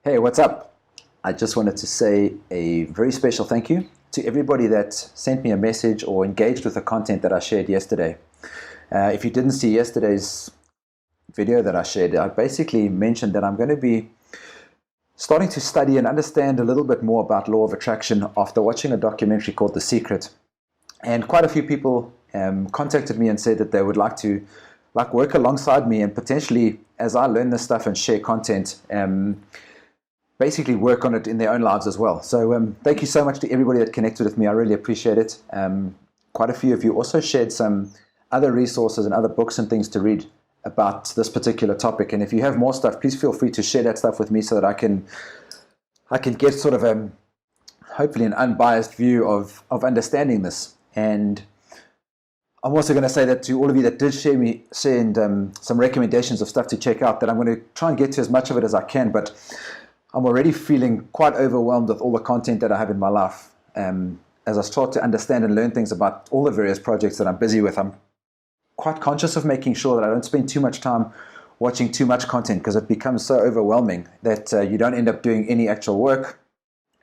Hey, what's up? I just wanted to say a very special thank you to everybody that sent me a message or engaged with the content that I shared yesterday. If you didn't see yesterday's video that I shared, I basically mentioned that I'm going to be starting to study and understand a little bit more about law of attraction after watching a documentary called The Secret. And quite a few people contacted me and said that they would like to work alongside me and potentially, as I learn this stuff and share content, basically work on it in their own lives as well. So thank you so much to everybody that connected with me. I really appreciate it. Quite a few of you also shared some other resources and other books and things to read about this particular topic. And if you have more stuff, please feel free to share that stuff with me so that I can get sort of hopefully an unbiased view of understanding this. And I'm also going to say that to all of you that did send some recommendations of stuff to check out, that I'm going to try and get to as much of it as I can, but I'm already feeling quite overwhelmed with all the content that I have in my life. As I start to understand and learn things about all the various projects that I'm busy with, I'm quite conscious of making sure that I don't spend too much time watching too much content, because it becomes so overwhelming that you don't end up doing any actual work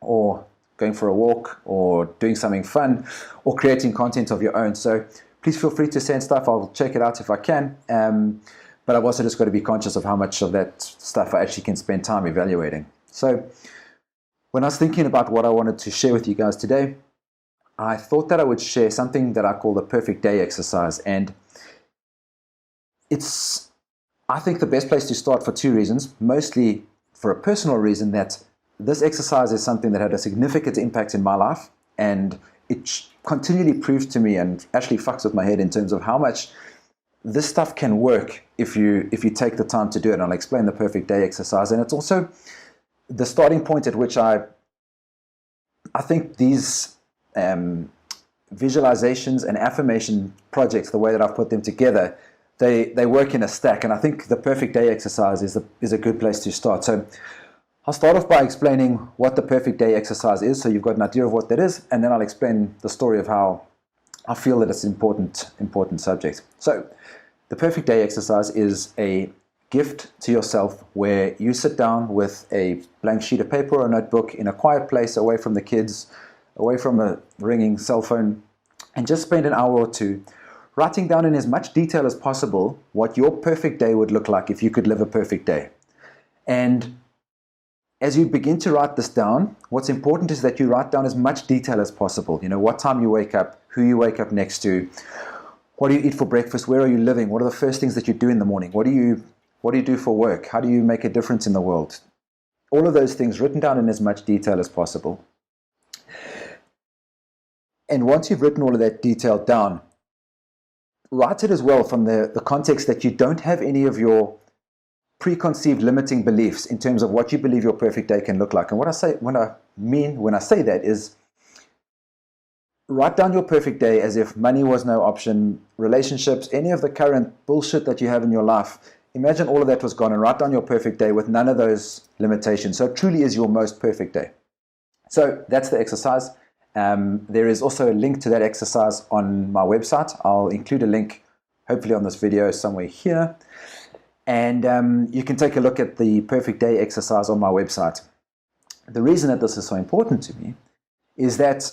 or going for a walk or doing something fun or creating content of your own. So please feel free to send stuff. I'll check it out if I can. But I've also just got to be conscious of how much of that stuff I actually can spend time evaluating. So when I was thinking about what I wanted to share with you guys today, I thought that I would share something that I call the perfect day exercise. And it's, I think, the best place to start for two reasons. Mostly for a personal reason, that this exercise is something that had a significant impact in my life, and it continually proves to me and actually fucks with my head in terms of how much this stuff can work if you take the time to do it. And I'll explain the perfect day exercise. And it's also the starting point at which I think these visualizations and affirmation projects, the way that I've put them together, they work in a stack. And I think the perfect day exercise is a good place to start. So I'll start off by explaining what the perfect day exercise is, so you've got an idea of what that is, and then I'll explain the story of how I feel that it's an important subject. So the perfect day exercise is a gift to yourself where you sit down with a blank sheet of paper or a notebook in a quiet place, away from the kids, away from a ringing cell phone, and just spend an hour or two writing down in as much detail as possible what your perfect day would look like if you could live a perfect day. And as you begin to write this down, what's important is that you write down as much detail as possible. You know, what time you wake up, who you wake up next to, what do you eat for breakfast, where are you living, what are the first things that you do in the morning, what do you do for work, how do you make a difference in the world. All of those things written down in as much detail as possible. And once you've written all of that detail down, write it as well from the context that you don't have any of your preconceived limiting beliefs in terms of what you believe your perfect day can look like. And what I mean when I say that is, write down your perfect day as if money was no option, relationships, any of the current bullshit that you have in your life. Imagine all of that was gone, and write down your perfect day with none of those limitations. So it truly is your most perfect day. So that's the exercise. There is also a link to that exercise on my website. I'll include a link hopefully on this video somewhere here. And you can take a look at the perfect day exercise on my website. The reason that this is so important to me is that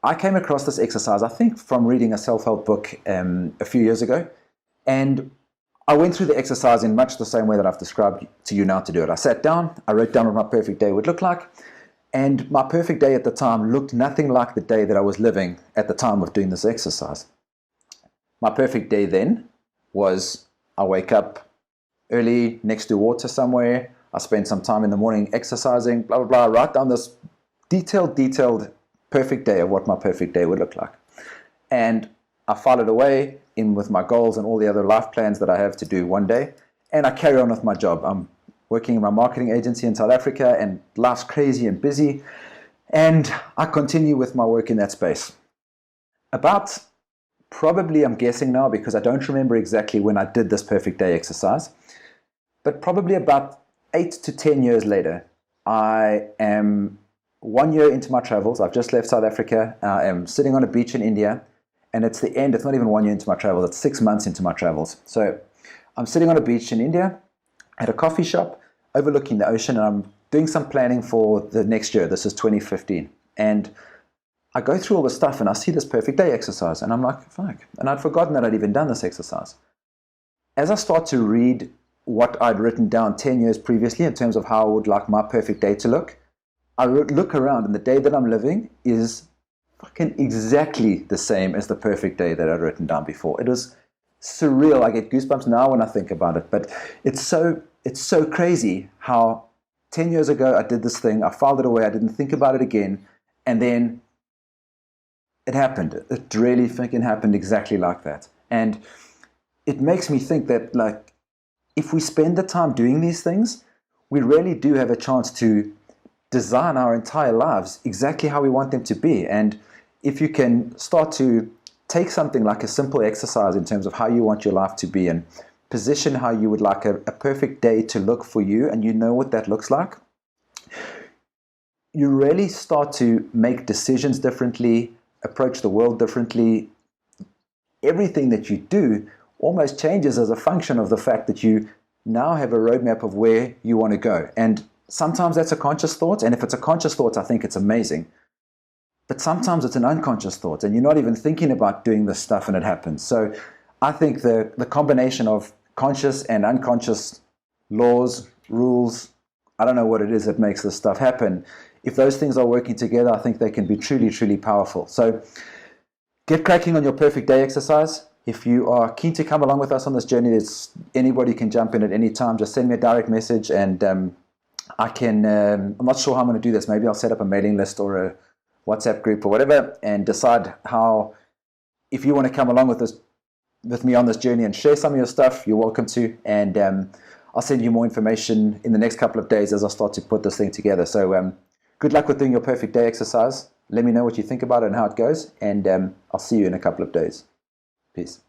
I came across this exercise, I think, from reading a self-help book a few years ago. And I went through the exercise in much the same way that I've described to you now to do it. I sat down, I wrote down what my perfect day would look like. And my perfect day at the time looked nothing like the day that I was living at the time of doing this exercise. My perfect day then was, I wake up early next to water somewhere, I spend some time in the morning exercising, blah, blah, blah. I write down this detailed perfect day of what my perfect day would look like. And I file it away in with my goals and all the other life plans that I have to do one day. And I carry on with my job. I'm working in my marketing agency in South Africa, and life's crazy and busy. And I continue with my work in that space. About, probably I'm guessing now because I don't remember exactly when I did this perfect day exercise, but probably about 8 to 10 years later, I am 1 year into my travels. I've just left South Africa. I am sitting on a beach in India, and it's the end. It's not even 1 year into my travels. It's 6 months into my travels. So I'm sitting on a beach in India at a coffee shop overlooking the ocean, and I'm doing some planning for the next year. This is 2015. And I go through all the stuff and I see this perfect day exercise. And I'm like, fuck. And I'd forgotten that I'd even done this exercise. As I start to read what I'd written down 10 years previously in terms of how I would like my perfect day to look, I look around and the day that I'm living is fucking exactly the same as the perfect day that I'd written down before. It was surreal. I get goosebumps now when I think about it. But it's so crazy how 10 years ago I did this thing, I filed it away, I didn't think about it again, and then it happened. It really fucking happened exactly like that. And it makes me think that, like, if we spend the time doing these things, we really do have a chance to design our entire lives exactly how we want them to be. And if you can start to take something like a simple exercise in terms of how you want your life to be and position how you would like a perfect day to look for you, and you know what that looks like, you really start to make decisions differently, approach the world differently. Everything that you do almost changes as a function of the fact that you now have a roadmap of where you want to go. And sometimes that's a conscious thought, and if it's a conscious thought, I think it's amazing. But sometimes it's an unconscious thought, and you're not even thinking about doing this stuff and it happens. So I think the combination of conscious and unconscious laws, rules, I don't know what it is that makes this stuff happen. If those things are working together, I think they can be truly, truly powerful. So get cracking on your perfect day exercise. If you are keen to come along with us on this journey, anybody can jump in at any time. Just send me a direct message, and I'm not sure how I'm going to do this. Maybe I'll set up a mailing list or a WhatsApp group or whatever, and decide how, if you want to come along with me on this journey and share some of your stuff, you're welcome to. And I'll send you more information in the next couple of days as I start to put this thing together. So good luck with doing your perfect day exercise. Let me know what you think about it and how it goes, and I'll see you in a couple of days. Peace.